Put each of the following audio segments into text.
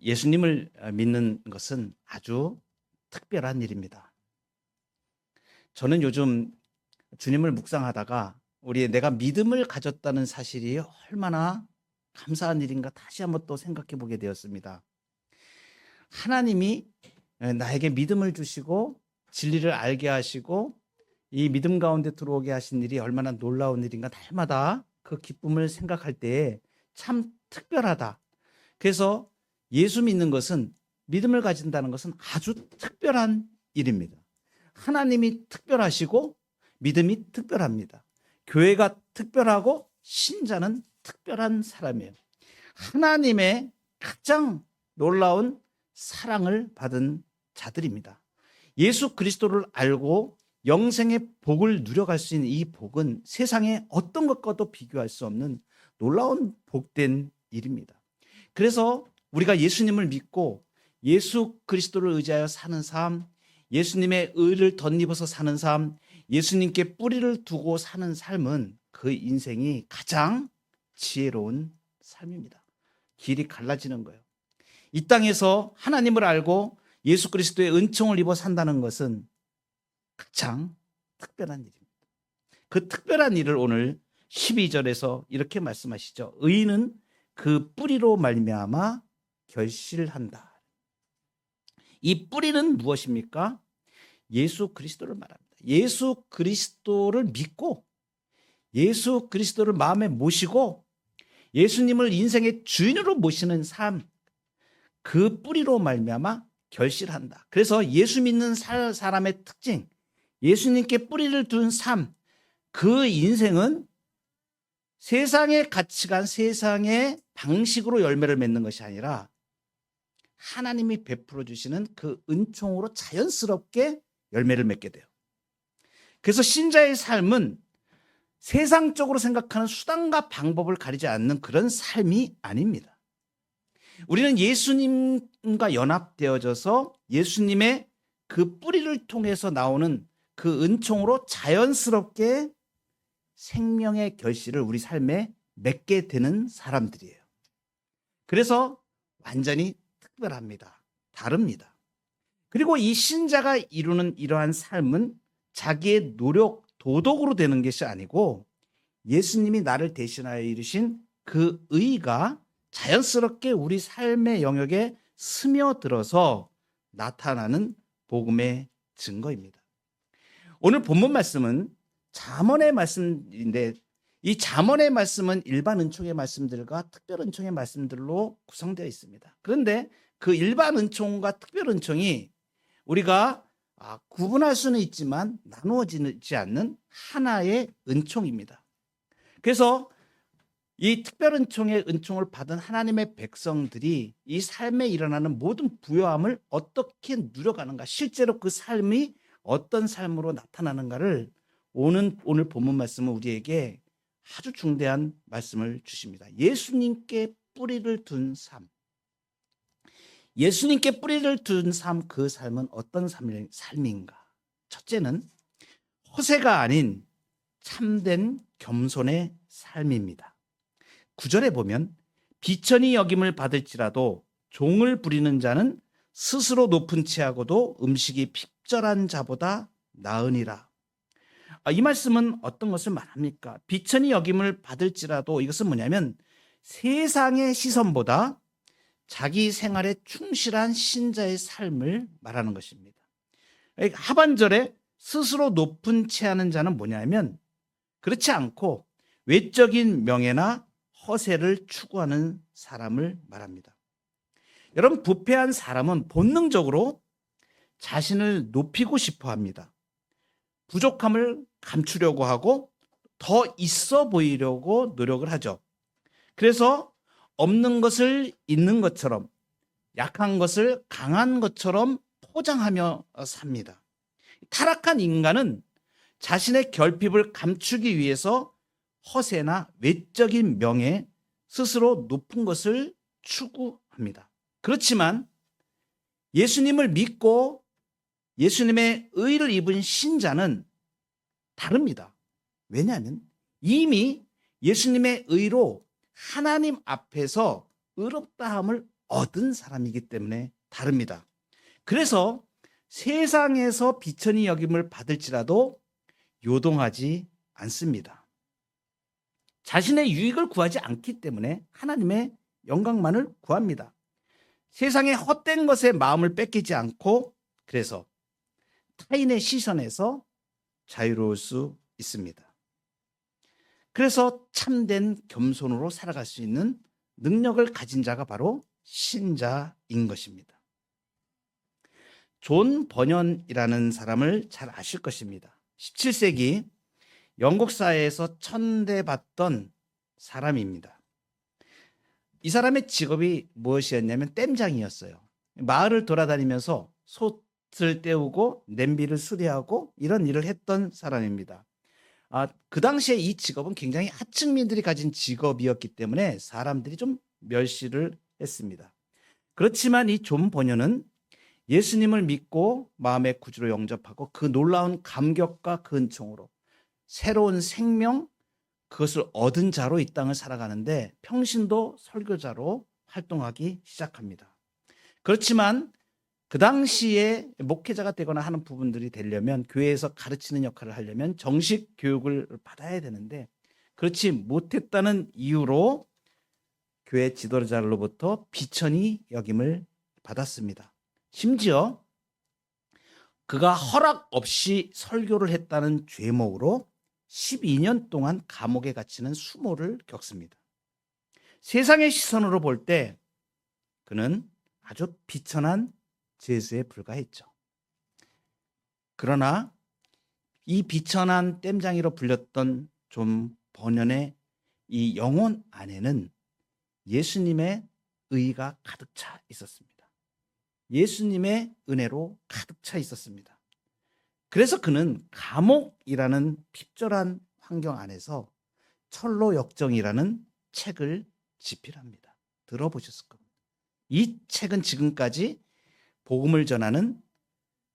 예수님을 믿는 것은 아주 특별한 일입니다. 저는 요즘 주님을 묵상하다가 내가 믿음을 가졌다는 사실이 얼마나 감사한 일인가 다시 한번 또 생각해 보게 되었습니다. 하나님이 나에게 믿음을 주시고 진리를 알게 하시고 이 믿음 가운데 들어오게 하신 일이 얼마나 놀라운 일인가 날마다 그 기쁨을 생각할 때에 참 특별하다. 그래서 예수 믿는 것은, 믿음을 가진다는 것은 아주 특별한 일입니다. 하나님이 특별하시고 믿음이 특별합니다. 교회가 특별하고 신자는 특별한 사람이에요. 하나님의 가장 놀라운 사랑을 받은 자들입니다. 예수 그리스도를 알고 영생의 복을 누려갈 수 있는 이 복은 세상의 어떤 것과도 비교할 수 없는 놀라운 복된 일입니다. 그래서 우리가 예수님을 믿고 예수 그리스도를 의지하여 사는 삶, 예수님의 의를 덧입어서 사는 삶, 예수님께 뿌리를 두고 사는 삶은 그 인생이 가장 지혜로운 삶입니다. 길이 갈라지는 거예요. 이 땅에서 하나님을 알고 예수 그리스도의 은총을 입어 산다는 것은 가장 특별한 일입니다. 그 특별한 일을 오늘 12절에서 이렇게 말씀하시죠. 의인은 그 뿌리로 말미암아 결실한다. 이 뿌리는 무엇입니까? 예수 그리스도를 말합니다. 예수 그리스도를 믿고 예수 그리스도를 마음에 모시고 예수님을 인생의 주인으로 모시는 삶, 그 뿌리로 말미암아 결실한다. 그래서 예수 믿는 사람의 특징, 예수님께 뿌리를 둔 삶, 그 인생은 세상의 가치관, 세상의 방식으로 열매를 맺는 것이 아니라 하나님이 베풀어 주시는 그 은총으로 자연스럽게 열매를 맺게 돼요. 그래서 신자의 삶은 세상적으로 생각하는 수단과 방법을 가리지 않는 그런 삶이 아닙니다. 우리는 예수님과 연합되어져서 예수님의 그 뿌리를 통해서 나오는 그 은총으로 자연스럽게 생명의 결실을 우리 삶에 맺게 되는 사람들이에요. 그래서 완전히 특별합니다. 다릅니다. 그리고 이 신자가 이루는 이러한 삶은 자기의 노력, 도덕으로 되는 것이 아니고 예수님이 나를 대신하여 이루신 그 의가 자연스럽게 우리 삶의 영역에 스며들어서 나타나는 복음의 증거입니다. 오늘 본문 말씀은 잠언의 말씀인데 이 잠언의 말씀은 일반 은총의 말씀들과 특별 은총의 말씀들로 구성되어 있습니다. 그런데 그 일반 은총과 특별 은총이 우리가 구분할 수는 있지만 나누어지지 않는 하나의 은총입니다. 그래서 이 특별 은총의 은총을 받은 하나님의 백성들이 이 삶에 일어나는 모든 부요함을 어떻게 누려가는가, 실제로 그 삶이 어떤 삶으로 나타나는가를 오늘 본문 말씀은 우리에게 아주 중대한 말씀을 주십니다. 예수님께 뿌리를 둔 삶. 예수님께 뿌리를 둔 삶, 그 삶은 어떤 삶인가? 첫째는 허세가 아닌 참된 겸손의 삶입니다. 9절에 보면 비천히 여김을 받을지라도 종을 부리는 자는 스스로 높은 채하고도 음식이 핍절한 자보다 나으니라. 이 말씀은 어떤 것을 말합니까? 비천히 여김을 받을지라도, 이것은 뭐냐면 세상의 시선보다 자기 생활에 충실한 신자의 삶을 말하는 것입니다. 하반절에 스스로 높은 채하는 자는 뭐냐면 그렇지 않고 외적인 명예나 허세를 추구하는 사람을 말합니다. 여러분, 부패한 사람은 본능적으로 자신을 높이고 싶어 합니다. 부족함을 감추려고 하고 더 있어 보이려고 노력을 하죠. 그래서 없는 것을 있는 것처럼, 약한 것을 강한 것처럼 포장하며 삽니다. 타락한 인간은 자신의 결핍을 감추기 위해서 허세나 외적인 명예, 스스로 높은 것을 추구합니다. 그렇지만 예수님을 믿고 예수님의 의를 입은 신자는 다릅니다. 왜냐하면 이미 예수님의 의로 하나님 앞에서 의롭다함을 얻은 사람이기 때문에 다릅니다. 그래서 세상에서 비천히 여김을 받을지라도 요동하지 않습니다. 자신의 유익을 구하지 않기 때문에 하나님의 영광만을 구합니다. 세상의 헛된 것에 마음을 뺏기지 않고, 그래서 타인의 시선에서 자유로울 수 있습니다. 그래서 참된 겸손으로 살아갈 수 있는 능력을 가진 자가 바로 신자인 것입니다. 존 버년이라는 사람을 잘 아실 것입니다. 17세기 영국 사회에서 천대받던 사람입니다. 이 사람의 직업이 무엇이었냐면 댐장이었어요. 마을을 돌아다니면서 솥을 때우고 냄비를 수리하고 이런 일을 했던 사람입니다. 그 당시에 이 직업은 굉장히 하층민들이 가진 직업이었기 때문에 사람들이 좀 멸시를 했습니다. 그렇지만 이 존 버년은 예수님을 믿고 마음의 구주로 영접하고 그 놀라운 감격과 그 은총으로 새로운 생명, 그것을 얻은 자로 이 땅을 살아가는데 평신도 설교자로 활동하기 시작합니다. 그렇지만 그 당시에 목회자가 되거나 하는 부분들이 되려면, 교회에서 가르치는 역할을 하려면 정식 교육을 받아야 되는데 그렇지 못했다는 이유로 교회 지도자로부터 비천히 여김을 받았습니다. 심지어 그가 허락 없이 설교를 했다는 죄목으로 12년 동안 감옥에 갇히는 수모를 겪습니다. 세상의 시선으로 볼 때 그는 아주 비천한 죄수에 불과했죠. 그러나 이 비천한 땜장이로 불렸던 존 버년의 이 영혼 안에는 예수님의 의가 가득 차 있었습니다. 예수님의 은혜로 가득 차 있었습니다. 그래서 그는 감옥이라는 핍절한 환경 안에서 철로 역정이라는 책을 집필합니다. 들어보셨을 겁니다. 이 책은 지금까지 복음을 전하는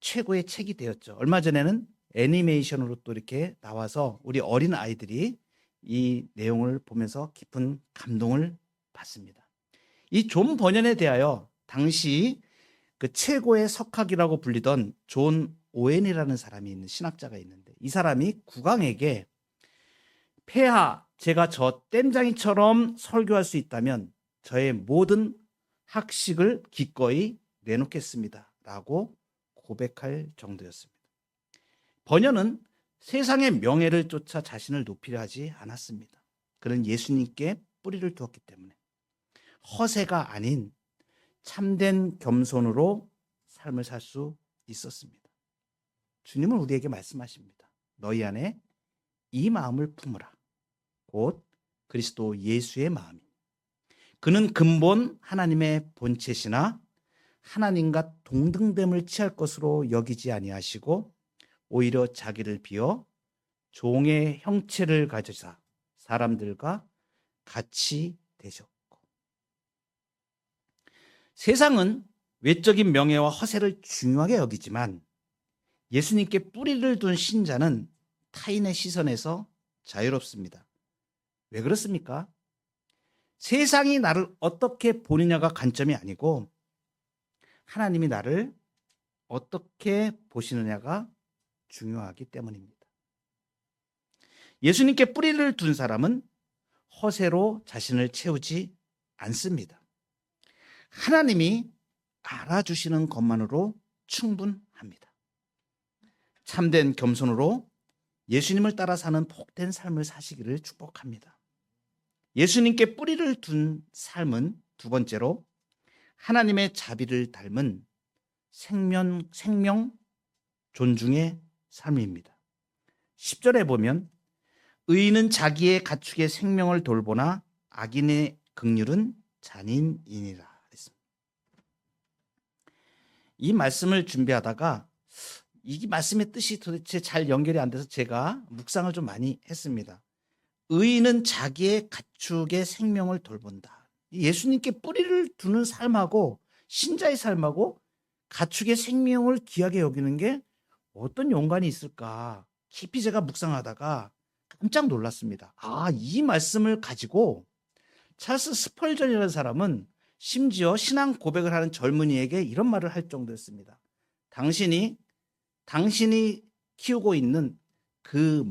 최고의 책이 되었죠. 얼마 전에는 애니메이션으로 또 이렇게 나와서 우리 어린 아이들이 이 내용을 보면서 깊은 감동을 받습니다. 이 존 버년에 대하여 당시 그 최고의 석학이라고 불리던 존 오웬이라는 사람이 있는 신학자가 있는데, 이 사람이 국왕에게 폐하, 제가 저 땜장이처럼 설교할 수 있다면 저의 모든 학식을 기꺼이 내놓겠습니다 라고 고백할 정도였습니다. 버년은 세상의 명예를 쫓아 자신을 높이려 하지 않았습니다. 그는 예수님께 뿌리를 두었기 때문에 허세가 아닌 참된 겸손으로 삶을 살 수 있었습니다. 주님은 우리에게 말씀하십니다. 너희 안에 이 마음을 품으라. 곧 그리스도 예수의 마음이. 그는 근본 하나님의 본체시나 하나님과 동등됨을 취할 것으로 여기지 아니하시고 오히려 자기를 비워 종의 형체를 가지사 사람들과 같이 되셨고. 세상은 외적인 명예와 허세를 중요하게 여기지만 예수님께 뿌리를 둔 신자는 타인의 시선에서 자유롭습니다. 왜 그렇습니까? 세상이 나를 어떻게 보느냐가 관점이 아니고 하나님이 나를 어떻게 보시느냐가 중요하기 때문입니다. 예수님께 뿌리를 둔 사람은 허세로 자신을 채우지 않습니다. 하나님이 알아주시는 것만으로 충분합니다. 참된 겸손으로 예수님을 따라 사는 복된 삶을 사시기를 축복합니다. 예수님께 뿌리를 둔 삶은 두 번째로 하나님의 자비를 닮은 생명 존중의 삶입니다. 10절에 보면 의인은 자기의 가축의 생명을 돌보나 악인의 긍휼은 잔인이니라. 이 말씀을 준비하다가 이 말씀의 뜻이 도대체 잘 연결이 안 돼서 제가 묵상을 좀 많이 했습니다. 의인은 자기의 가축의 생명을 돌본다. 예수님께 뿌리를 두는 삶하고 신자의 삶하고 가축의 생명을 귀하게 여기는 게 어떤 연관이 있을까? 깊이 제가 묵상하다가 깜짝 놀랐습니다. 이 말씀을 가지고 찰스 스펄전이라는 사람은 심지어 신앙 고백을 하는 젊은이에게 이런 말을 할 정도였습니다. 당신이 키우고 있는 그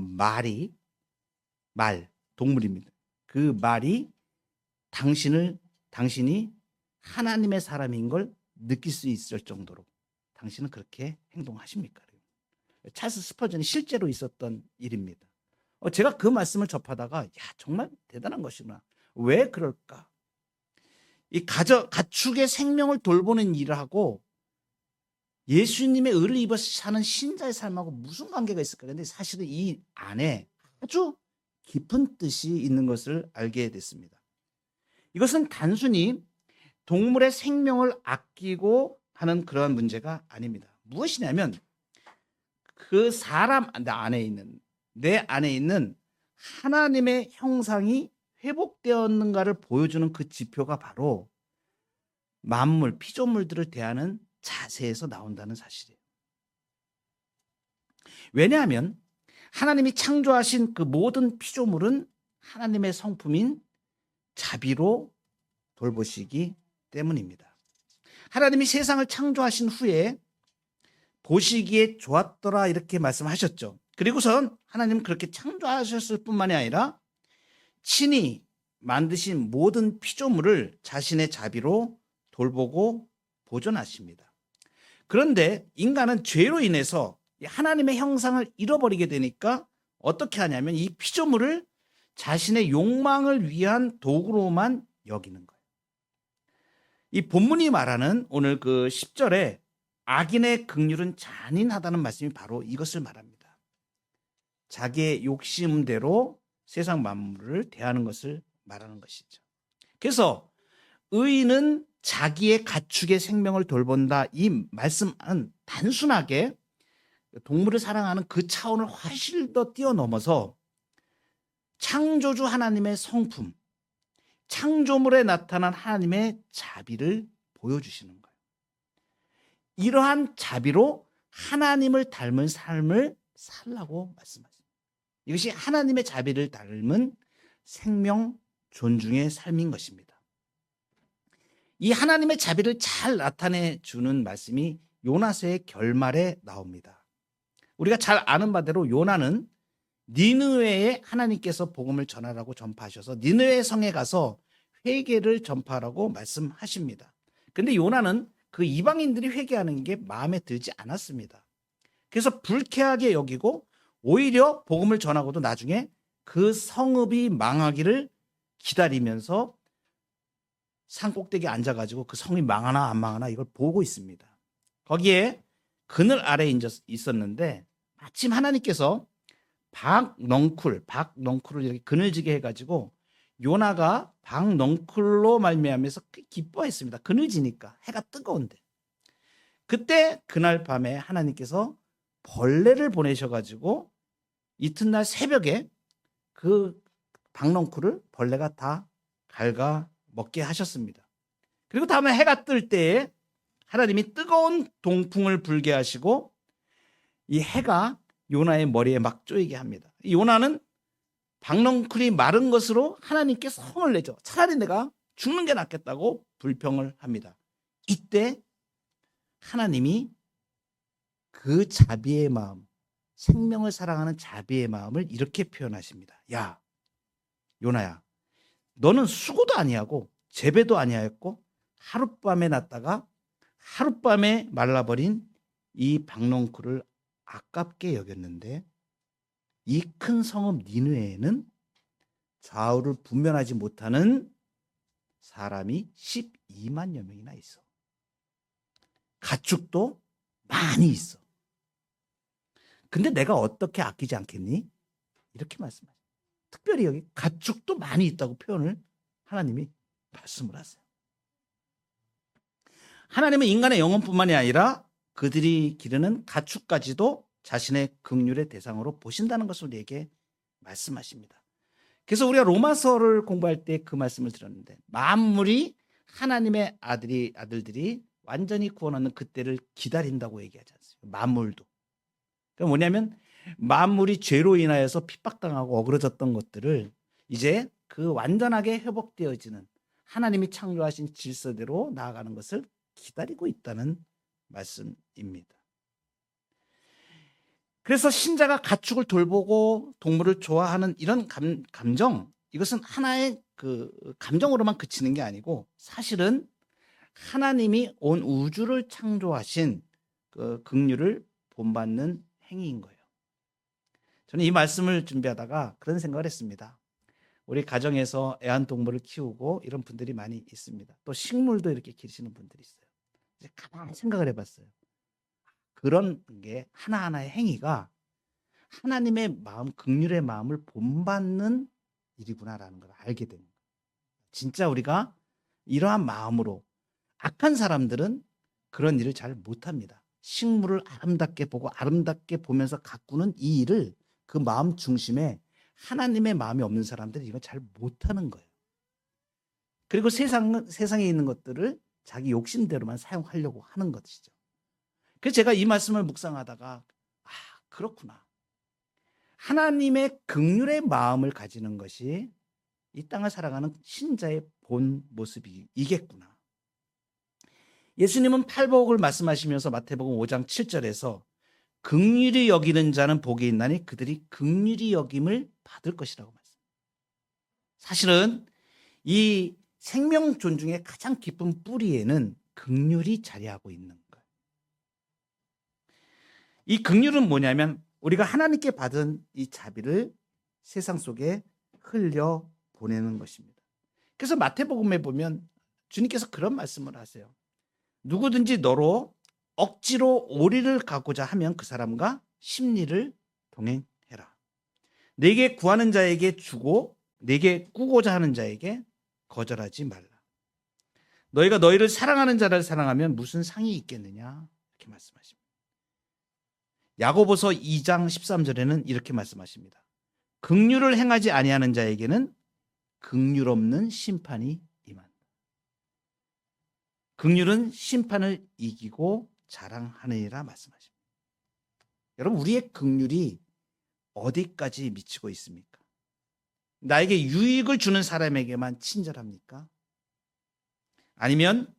동물입니다. 그 말이 당신이 하나님의 사람인 걸 느낄 수 있을 정도로 당신은 그렇게 행동하십니까? 찰스 스퍼전이 실제로 있었던 일입니다. 제가 그 말씀을 접하다가 정말 대단한 것이구나. 왜 그럴까? 이 가축의 생명을 돌보는 일을 하고 예수님의 의를 입어서 사는 신자의 삶하고 무슨 관계가 있을까? 근데 사실은 이 안에 아주 깊은 뜻이 있는 것을 알게 됐습니다. 이것은 단순히 동물의 생명을 아끼고 하는 그러한 문제가 아닙니다. 무엇이냐면 그 사람 내 안에 있는 하나님의 형상이 회복되었는가를 보여주는 그 지표가 바로 만물, 피조물들을 대하는 자세에서 나온다는 사실이에요. 왜냐하면 하나님이 창조하신 그 모든 피조물은 하나님의 성품인 자비로 돌보시기 때문입니다. 하나님이 세상을 창조하신 후에 보시기에 좋았더라 이렇게 말씀하셨죠. 그리고선 하나님은 그렇게 창조하셨을 뿐만이 아니라 친히 만드신 모든 피조물을 자신의 자비로 돌보고 보존하십니다. 그런데 인간은 죄로 인해서 하나님의 형상을 잃어버리게 되니까 어떻게 하냐면 이 피조물을 자신의 욕망을 위한 도구로만 여기는 거예요. 이 본문이 말하는 오늘 그 10절에 악인의 긍휼은 잔인하다는 말씀이 바로 이것을 말합니다. 자기의 욕심대로 세상 만물을 대하는 것을 말하는 것이죠. 그래서 의인은 자기의 가축의 생명을 돌본다. 이 말씀은 단순하게 동물을 사랑하는 그 차원을 훨씬 더 뛰어넘어서 창조주 하나님의 성품, 창조물에 나타난 하나님의 자비를 보여주시는 거예요. 이러한 자비로 하나님을 닮은 삶을 살라고 말씀하십니다. 이것이 하나님의 자비를 닮은 생명 존중의 삶인 것입니다. 이 하나님의 자비를 잘 나타내 주는 말씀이 요나서의 결말에 나옵니다. 우리가 잘 아는 바대로 요나는 니느웨에 하나님께서 복음을 전하라고 전파하셔서 니느웨 성에 가서 회개를 전파하라고 말씀하십니다. 그런데 요나는 그 이방인들이 회개하는 게 마음에 들지 않았습니다. 그래서 불쾌하게 여기고 오히려 복음을 전하고도 나중에 그 성읍이 망하기를 기다리면서 산 꼭대기에 앉아가지고 그 성이 망하나 안 망하나 이걸 보고 있습니다. 거기에 그늘 아래에 있었는데 마침 하나님께서 박넝쿨을 이렇게 그늘지게 해가지고 요나가 박넝쿨로 말미암아서 기뻐했습니다. 그늘지니까 해가 뜨거운데. 그때 그날 밤에 하나님께서 벌레를 보내셔가지고 이튿날 새벽에 그 박넝쿨을 벌레가 다 갉아 먹게 하셨습니다. 그리고 다음에 해가 뜰 때에 하나님이 뜨거운 동풍을 불게 하시고 이 해가 요나의 머리에 막 쪼이게 합니다. 요나는 박넝쿨이 마른 것으로 하나님께 성을 내죠. 차라리 내가 죽는 게 낫겠다고 불평을 합니다. 이때 하나님이 그 자비의 마음, 생명을 사랑하는 자비의 마음을 이렇게 표현하십니다. 야, 요나야, 너는 수고도 아니하고 재배도 아니하였고 하룻밤에 났다가 하룻밤에 말라버린 이 박넝쿨을 아깝게 여겼는데 이 큰 성읍 니느웨에는 좌우를 분별하지 못하는 사람이 12만여 명이나 있어. 가축도 많이 있어. 근데 내가 어떻게 아끼지 않겠니? 이렇게 말씀하세요. 특별히 여기 가축도 많이 있다고 표현을 하나님이 말씀을 하세요. 하나님은 인간의 영혼뿐만이 아니라 그들이 기르는 가축까지도 자신의 긍휼의 대상으로 보신다는 것을 우리에게 말씀하십니다. 그래서 우리가 로마서를 공부할 때 그 말씀을 들었는데 만물이 하나님의 아들들이 완전히 구원하는 그때를 기다린다고 얘기하지 않습니까? 만물도. 그러니까 뭐냐면 만물이 죄로 인하여서 핍박당하고 어그러졌던 것들을 이제 그 완전하게 회복되어지는 하나님이 창조하신 질서대로 나아가는 것을 기다리고 있다는 말씀입니다. 그래서 신자가 가축을 돌보고 동물을 좋아하는 이런 감정, 이것은 하나의 그 감정으로만 그치는 게 아니고 사실은 하나님이 온 우주를 창조하신 그 긍휼을 본받는 행위인 거예요. 저는 이 말씀을 준비하다가 그런 생각을 했습니다. 우리 가정에서 애완동물을 키우고 이런 분들이 많이 있습니다. 또 식물도 이렇게 기르시는 분들이 있어요. 이제 가만히 생각을 해봤어요. 그런 게 하나하나의 행위가 하나님의 마음, 긍휼의 마음을 본받는 일이구나라는 걸 알게 되는 거예요. 진짜 우리가 이러한 마음으로, 악한 사람들은 그런 일을 잘 못합니다. 식물을 아름답게 보고 아름답게 보면서 가꾸는 이 일을 그 마음 중심에 하나님의 마음이 없는 사람들은 이거 잘 못하는 거예요. 그리고 세상에 있는 것들을 자기 욕심대로만 사용하려고 하는 것이죠. 그래서 제가 이 말씀을 묵상하다가 그렇구나. 하나님의 긍휼의 마음을 가지는 것이 이 땅을 살아가는 신자의 본 모습이겠구나. 예수님은 팔복을 말씀하시면서 마태복음 5장 7절에서 긍휼히 여기는 자는 복이 있나니 그들이 긍휼히 여김을 받을 것이라고 말씀합니다. 사실은 이 생명 존중의 가장 깊은 뿌리에는 긍휼이 자리하고 있는 거예요. 이 긍휼은 뭐냐면 우리가 하나님께 받은 이 자비를 세상 속에 흘려 보내는 것입니다. 그래서 마태복음에 보면 주님께서 그런 말씀을 하세요. 누구든지 너로 억지로 오리를 가고자 하면 그 사람과 십리를 동행해라. 내게 구하는 자에게 주고 내게 꾸고자 하는 자에게 거절하지 말라. 너희가 너희를 사랑하는 자를 사랑하면 무슨 상이 있겠느냐 이렇게 말씀하십니다. 야고보서 2장 13절에는 이렇게 말씀하십니다. 긍휼을 행하지 아니하는 자에게는 긍휼 없는 심판이 임한다. 긍휼은 심판을 이기고 자랑하느니라 말씀하십니다. 여러분, 우리의 긍휼이 어디까지 미치고 있습니까? 나에게 유익을 주는 사람에게만 친절합니까? 아니면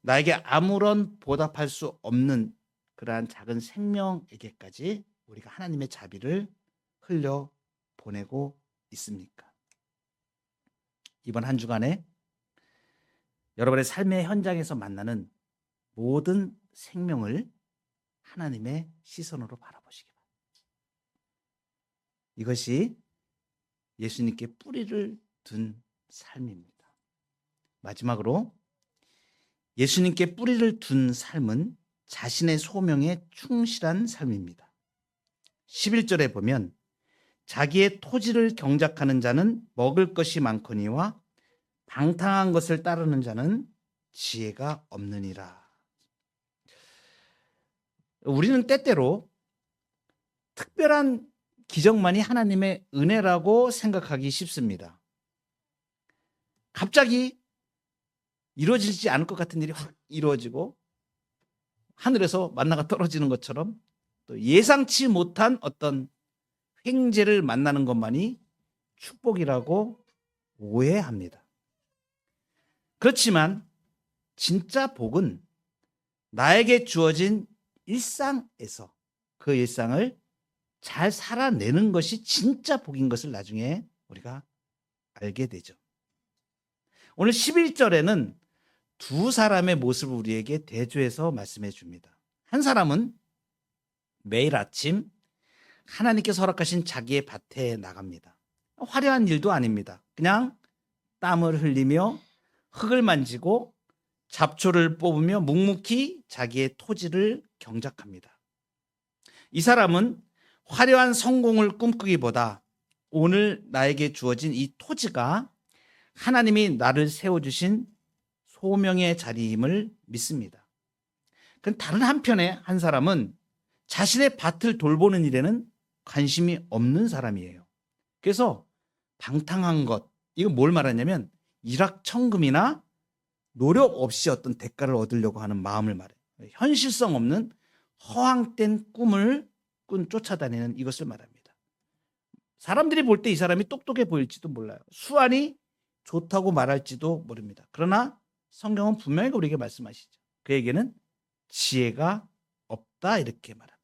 나에게 아무런 보답할 수 없는 그러한 작은 생명에게까지 우리가 하나님의 자비를 흘려 보내고 있습니까? 이번 한 주간에 여러분의 삶의 현장에서 만나는 모든 생명을 하나님의 시선으로 바라보시기 바랍니다. 이것이 예수님께 뿌리를 둔 삶입니다. 마지막으로 예수님께 뿌리를 둔 삶은 자신의 소명에 충실한 삶입니다. 11절에 보면 자기의 토지를 경작하는 자는 먹을 것이 많거니와 방탕한 것을 따르는 자는 지혜가 없느니라. 우리는 때때로 특별한 기적만이 하나님의 은혜라고 생각하기 쉽습니다. 갑자기 이루어지지 않을 것 같은 일이 확 이루어지고 하늘에서 만나가 떨어지는 것처럼 또 예상치 못한 어떤 횡재를 만나는 것만이 축복이라고 오해합니다. 그렇지만 진짜 복은 나에게 주어진 일상에서 그 일상을 잘 살아내는 것이 진짜 복인 것을 나중에 우리가 알게 되죠. 오늘 11절에는 두 사람의 모습을 우리에게 대조해서 말씀해 줍니다. 한 사람은 매일 아침 하나님께서 허락하신 자기의 밭에 나갑니다. 화려한 일도 아닙니다. 그냥 땀을 흘리며 흙을 만지고 잡초를 뽑으며 묵묵히 자기의 토지를 경작합니다. 이 사람은 화려한 성공을 꿈꾸기보다 오늘 나에게 주어진 이 토지가 하나님이 나를 세워주신 소명의 자리임을 믿습니다. 그럼 다른 한편에 한 사람은 자신의 밭을 돌보는 일에는 관심이 없는 사람이에요. 그래서 방탕한 것, 이거 뭘 말하냐면 일확천금이나 노력 없이 어떤 대가를 얻으려고 하는 마음을 말해요. 현실성 없는 허황된 꿈을 쫓아다니는 이것을 말합니다. 사람들이 볼 때 이 사람이 똑똑해 보일지도 몰라요. 수완이 좋다고 말할지도 모릅니다. 그러나 성경은 분명히 우리에게 말씀하시죠. 그에게는 지혜가 없다 이렇게 말합니다.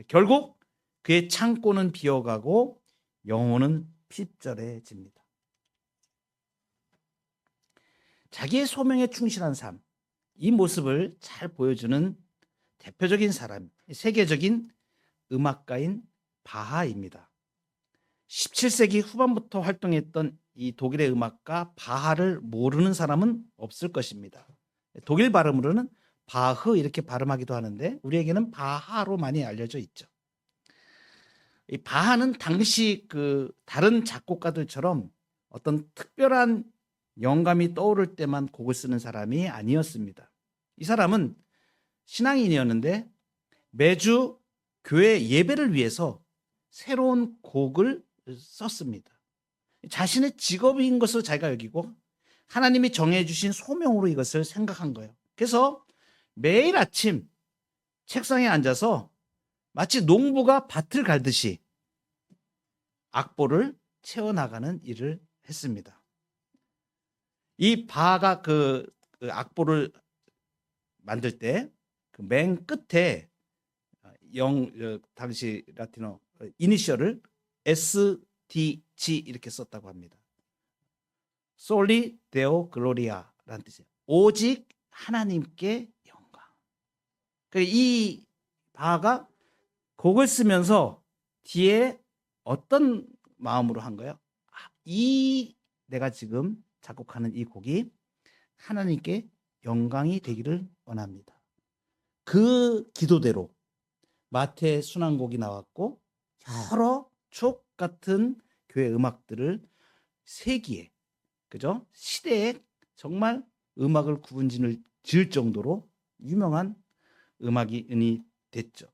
결국 그의 창고는 비어가고 영혼은 핍절해집니다. 자기의 소명에 충실한 삶, 이 모습을 잘 보여주는 대표적인 사람, 세계적인 음악가인 바하입니다. 17세기 후반부터 활동했던 이 독일의 음악가 바하를 모르는 사람은 없을 것입니다. 독일 발음으로는 바흐 이렇게 발음하기도 하는데 우리에게는 바하로 많이 알려져 있죠. 이 바하는 당시 그 다른 작곡가들처럼 어떤 특별한 영감이 떠오를 때만 곡을 쓰는 사람이 아니었습니다. 이 사람은 신앙인이었는데 매주 교회 예배를 위해서 새로운 곡을 썼습니다. 자신의 직업인 것으로 자기가 여기고 하나님이 정해주신 소명으로 이것을 생각한 거예요. 그래서 매일 아침 책상에 앉아서 마치 농부가 밭을 갈듯이 악보를 채워나가는 일을 했습니다. 이 바가 그 악보를 만들 때 그 맨 끝에 당시 라틴어 이니셜을 SDG 이렇게 썼다고 합니다. Soli Deo Gloria라는 뜻이에요. 오직 하나님께 영광. 이 바가 곡을 쓰면서 뒤에 어떤 마음으로 한 거예요? 내가 지금 작곡하는 이 곡이 하나님께 영광이 되기를 원합니다. 그 기도대로 마태 순환곡이 나왔고 여러 추억 같은 교회 음악들을 세기에 그죠? 시대에 정말 음악을 구분진을 지을 정도로 유명한 음악인이 됐죠.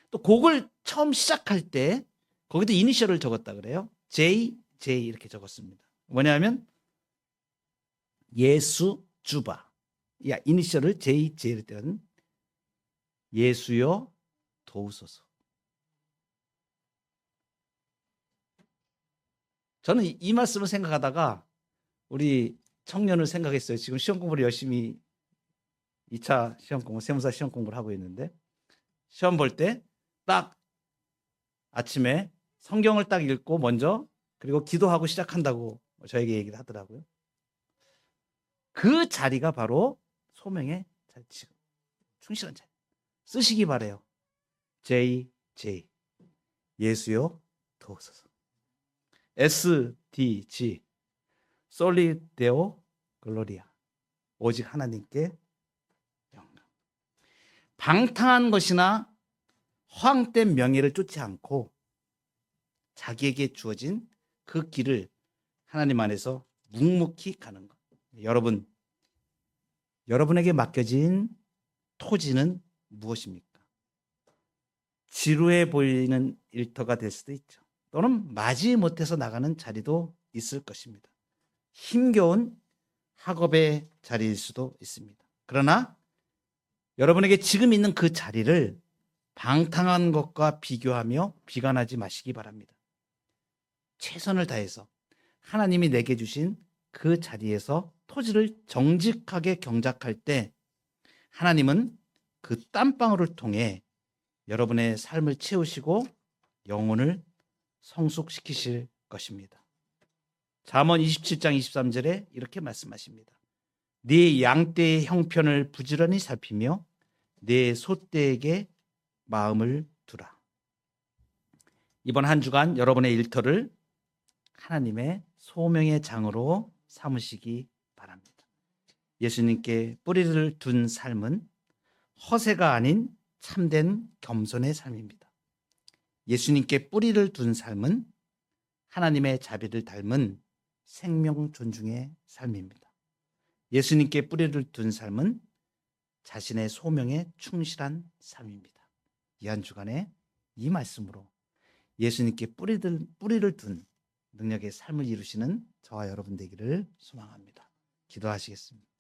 또 곡을 처음 시작할 때 거기도 이니셜을 적었다 그래요. J 이렇게 적었습니다. 뭐냐면 예수 주바. 이니셜을 JJ를 떼는 예수여 도우소서. 저는 이 말씀을 생각하다가 우리 청년을 생각했어요. 지금 시험 공부를 열심히 2차 시험 공부, 세무사 시험 공부를 하고 있는데 시험 볼 때 딱 아침에 성경을 딱 읽고 먼저 그리고 기도하고 시작한다고 저에게 얘기를 하더라고요. 그 자리가 바로 소명의 자리, 지금 충실한 자리. 쓰시기 바래요. JJ 예수여 도우소서. SDG 솔리 데오 글로리아 오직 하나님께 영광. 방탕한 것이나 허황된 명예를 쫓지 않고 자기에게 주어진 그 길을 하나님 안에서 묵묵히 가는 것. 여러분에게 맡겨진 토지는 무엇입니까? 지루해 보이는 일터가 될 수도 있죠. 또는 맞이 못해서 나가는 자리도 있을 것입니다. 힘겨운 학업의 자리일 수도 있습니다. 그러나 여러분에게 지금 있는 그 자리를 방탕한 것과 비교하며 비관하지 마시기 바랍니다. 최선을 다해서 하나님이 내게 주신 그 자리에서 토지를 정직하게 경작할 때 하나님은 그 땀방울을 통해 여러분의 삶을 채우시고 영혼을 성숙시키실 것입니다. 잠언 27장 23절에 이렇게 말씀하십니다. 네 양떼의 형편을 부지런히 살피며 네 소떼에게 마음을 두라. 이번 한 주간 여러분의 일터를 하나님의 소명의 장으로 삼으시기 바랍니다. 예수님께 뿌리를 둔 삶은 허세가 아닌 참된 겸손의 삶입니다. 예수님께 뿌리를 둔 삶은 하나님의 자비를 닮은 생명 존중의 삶입니다. 예수님께 뿌리를 둔 삶은 자신의 소명에 충실한 삶입니다. 이 한 주간에 이 말씀으로 예수님께 뿌리를 둔 능력의 삶을 이루시는 저와 여러분 되기를 소망합니다. 기도하시겠습니다.